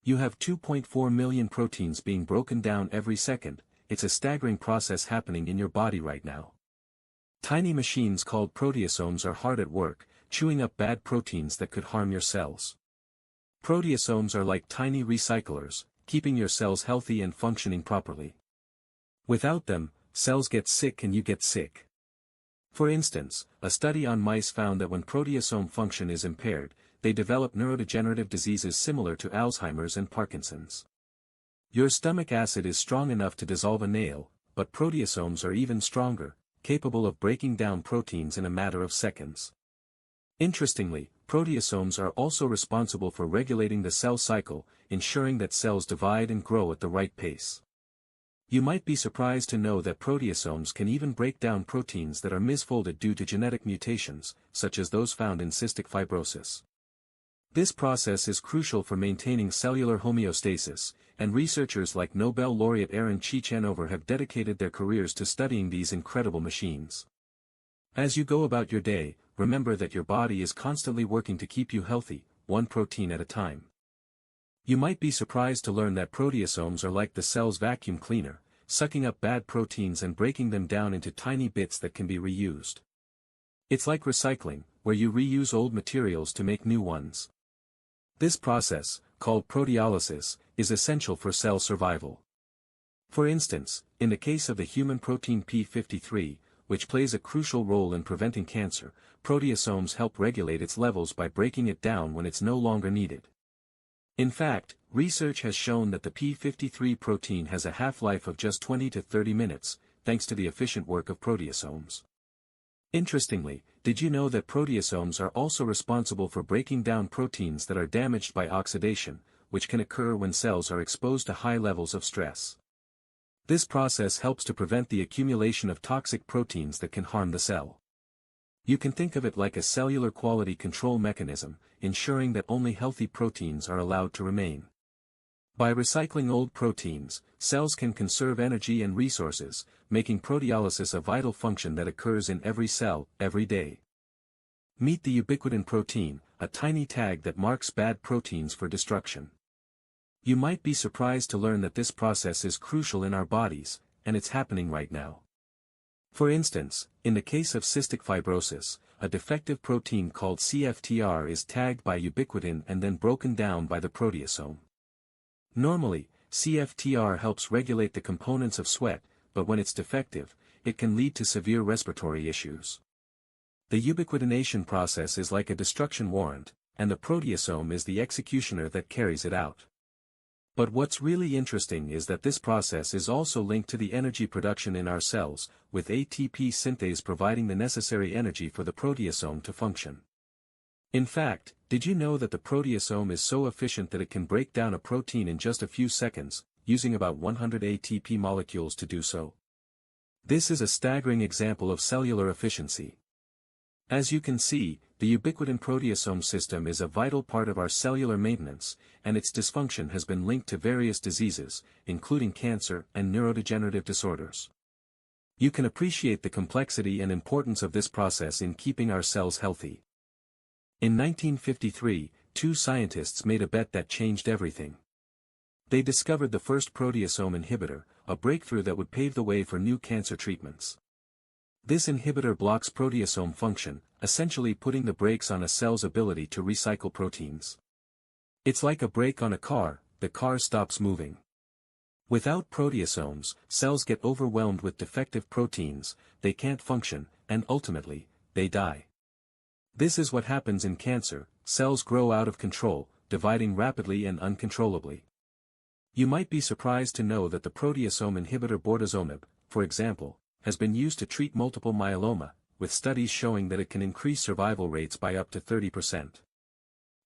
You have 2.4 million proteins being broken down every second. It's a staggering process happening in your body right now. Tiny machines called proteasomes are hard at work, chewing up bad proteins that could harm your cells. Proteasomes are like tiny recyclers, keeping your cells healthy and functioning properly. Without them, cells get sick and you get sick. For instance, a study on mice found that when proteasome function is impaired, they develop neurodegenerative diseases similar to Alzheimer's and Parkinson's. Your stomach acid is strong enough to dissolve a nail, but proteasomes are even stronger, capable of breaking down proteins in a matter of seconds. Interestingly, proteasomes are also responsible for regulating the cell cycle, ensuring that cells divide and grow at the right pace. You might be surprised to know that proteasomes can even break down proteins that are misfolded due to genetic mutations, such as those found in cystic fibrosis. This process is crucial for maintaining cellular homeostasis, and researchers like Nobel laureate Aaron Ciechanover have dedicated their careers to studying these incredible machines. As you go about your day, remember that your body is constantly working to keep you healthy, one protein at a time. You might be surprised to learn that proteasomes are like the cell's vacuum cleaner, sucking up bad proteins and breaking them down into tiny bits that can be reused. It's like recycling, where you reuse old materials to make new ones. This process, called proteolysis, is essential for cell survival. For instance, in the case of the human protein p53, which plays a crucial role in preventing cancer, proteasomes help regulate its levels by breaking it down when it's no longer needed. In fact, research has shown that the p53 protein has a half-life of just 20 to 30 minutes, thanks to the efficient work of proteasomes. Interestingly, did you know that proteasomes are also responsible for breaking down proteins that are damaged by oxidation, which can occur when cells are exposed to high levels of stress? This process helps to prevent the accumulation of toxic proteins that can harm the cell. You can think of it like a cellular quality control mechanism, ensuring that only healthy proteins are allowed to remain. By recycling old proteins, cells can conserve energy and resources, making proteolysis a vital function that occurs in every cell, every day. Meet the ubiquitin protein, a tiny tag that marks bad proteins for destruction. You might be surprised to learn that this process is crucial in our bodies, and it's happening right now. For instance, in the case of cystic fibrosis, a defective protein called CFTR is tagged by ubiquitin and then broken down by the proteasome. Normally, CFTR helps regulate the components of sweat, but when it's defective, it can lead to severe respiratory issues. The ubiquitination process is like a destruction warrant, and the proteasome is the executioner that carries it out. But what's really interesting is that this process is also linked to the energy production in our cells, with ATP synthase providing the necessary energy for the proteasome to function. In fact, did you know that the proteasome is so efficient that it can break down a protein in just a few seconds, using about 100 ATP molecules to do so? This is a staggering example of cellular efficiency. As you can see, the ubiquitin proteasome system is a vital part of our cellular maintenance, and its dysfunction has been linked to various diseases, including cancer and neurodegenerative disorders. You can appreciate the complexity and importance of this process in keeping our cells healthy. In 1953, two scientists made a bet that changed everything. They discovered the first proteasome inhibitor, a breakthrough that would pave the way for new cancer treatments. This inhibitor blocks proteasome function, essentially putting the brakes on a cell's ability to recycle proteins. It's like a brake on a car, the car stops moving. Without proteasomes, cells get overwhelmed with defective proteins, they can't function, and ultimately, they die. This is what happens in cancer, cells grow out of control, dividing rapidly and uncontrollably. You might be surprised to know that the proteasome inhibitor bortezomib, for example, has been used to treat multiple myeloma, with studies showing that it can increase survival rates by up to 30%.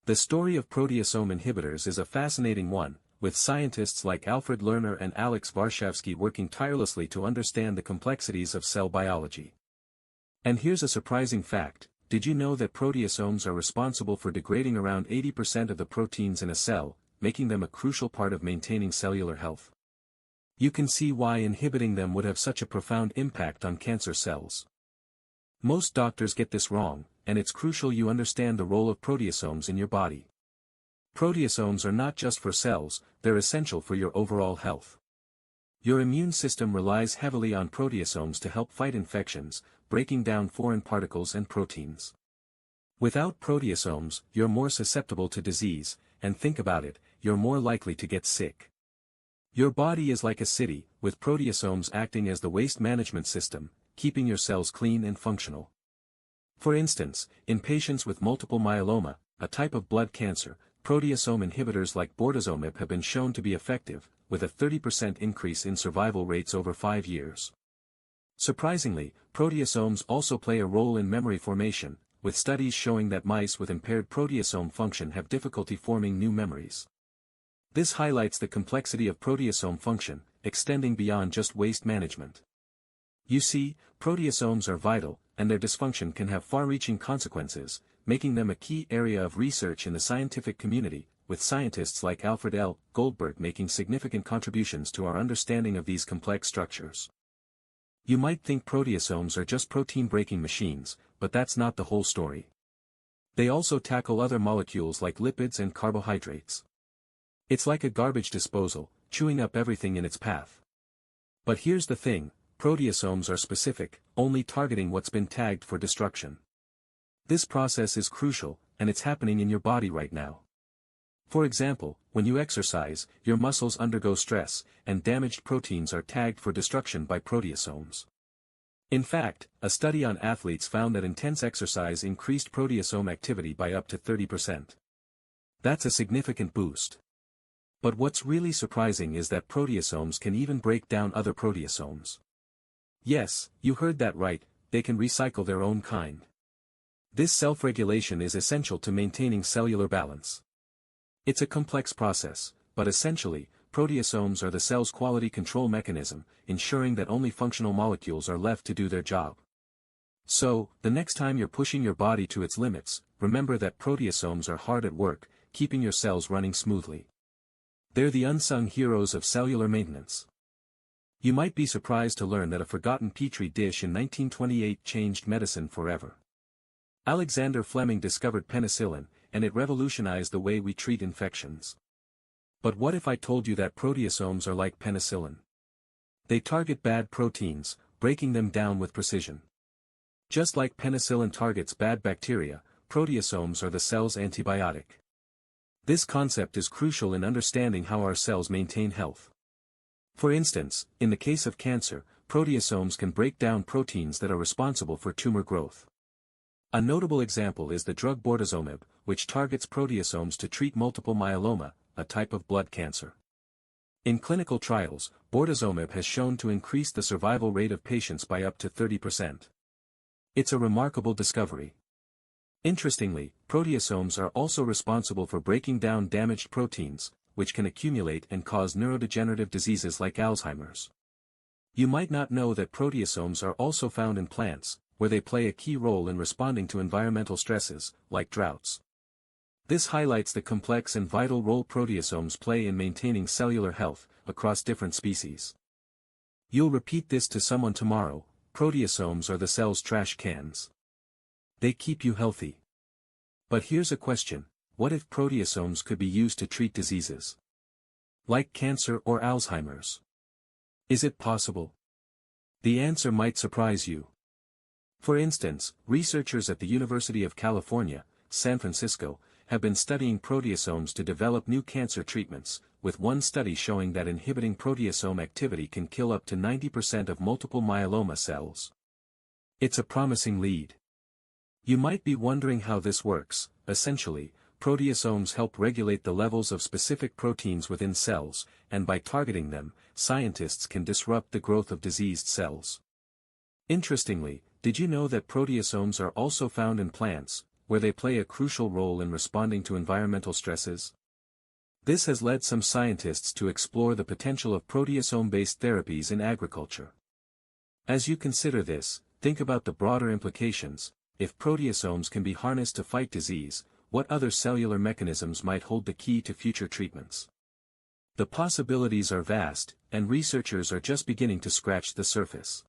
The story of proteasome inhibitors is a fascinating one, with scientists like Alfred Lerner and Alex Varshavsky working tirelessly to understand the complexities of cell biology. And here's a surprising fact. Did you know that proteasomes are responsible for degrading around 80% of the proteins in a cell, making them a crucial part of maintaining cellular health? You can see why inhibiting them would have such a profound impact on cancer cells. Most doctors get this wrong, and it's crucial you understand the role of proteasomes in your body. Proteasomes are not just for cells, they're essential for your overall health. Your immune system relies heavily on proteasomes to help fight infections, breaking down foreign particles and proteins. Without proteasomes, you're more susceptible to disease, and think about it, you're more likely to get sick. Your body is like a city, with proteasomes acting as the waste management system, keeping your cells clean and functional. For instance, in patients with multiple myeloma, a type of blood cancer, proteasome inhibitors like bortezomib have been shown to be effective, with a 30% increase in survival rates over 5 years. Surprisingly, proteasomes also play a role in memory formation, with studies showing that mice with impaired proteasome function have difficulty forming new memories. This highlights the complexity of proteasome function, extending beyond just waste management. You see, proteasomes are vital, and their dysfunction can have far-reaching consequences, making them a key area of research in the scientific community, with scientists like Alfred L. Goldberg making significant contributions to our understanding of these complex structures. You might think proteasomes are just protein-breaking machines, but that's not the whole story. They also tackle other molecules like lipids and carbohydrates. It's like a garbage disposal, chewing up everything in its path. But here's the thing, proteasomes are specific, only targeting what's been tagged for destruction. This process is crucial, and it's happening in your body right now. For example, when you exercise, your muscles undergo stress, and damaged proteins are tagged for destruction by proteasomes. In fact, a study on athletes found that intense exercise increased proteasome activity by up to 30%. That's a significant boost. But what's really surprising is that proteasomes can even break down other proteasomes. Yes, you heard that right, they can recycle their own kind. This self-regulation is essential to maintaining cellular balance. It's a complex process, but essentially, proteasomes are the cell's quality control mechanism, ensuring that only functional molecules are left to do their job. So, the next time you're pushing your body to its limits, remember that proteasomes are hard at work, keeping your cells running smoothly. They're the unsung heroes of cellular maintenance. You might be surprised to learn that a forgotten petri dish in 1928 changed medicine forever. Alexander Fleming discovered penicillin, and it revolutionized the way we treat infections. But what if I told you that proteasomes are like penicillin? They target bad proteins, breaking them down with precision. Just like penicillin targets bad bacteria, proteasomes are the cell's antibiotic. This concept is crucial in understanding how our cells maintain health. For instance, in the case of cancer, proteasomes can break down proteins that are responsible for tumor growth. A notable example is the drug bortezomib, which targets proteasomes to treat multiple myeloma, a type of blood cancer. In clinical trials, bortezomib has shown to increase the survival rate of patients by up to 30%. It's a remarkable discovery. Interestingly, proteasomes are also responsible for breaking down damaged proteins, which can accumulate and cause neurodegenerative diseases like Alzheimer's. You might not know that proteasomes are also found in plants, where they play a key role in responding to environmental stresses, like droughts. This highlights the complex and vital role proteasomes play in maintaining cellular health, across different species. You'll repeat this to someone tomorrow, proteasomes are the cell's trash cans. They keep you healthy. But here's a question, what if proteasomes could be used to treat diseases? Like cancer or Alzheimer's? Is it possible? The answer might surprise you. For instance, researchers at the University of California, San Francisco, have been studying proteasomes to develop new cancer treatments, with one study showing that inhibiting proteasome activity can kill up to 90% of multiple myeloma cells. It's a promising lead. You might be wondering how this works. Essentially, proteasomes help regulate the levels of specific proteins within cells, and by targeting them, scientists can disrupt the growth of diseased cells. Interestingly, did you know that proteasomes are also found in plants, where they play a crucial role in responding to environmental stresses? This has led some scientists to explore the potential of proteasome-based therapies in agriculture. As you consider this, think about the broader implications. If proteasomes can be harnessed to fight disease, what other cellular mechanisms might hold the key to future treatments? The possibilities are vast, and researchers are just beginning to scratch the surface.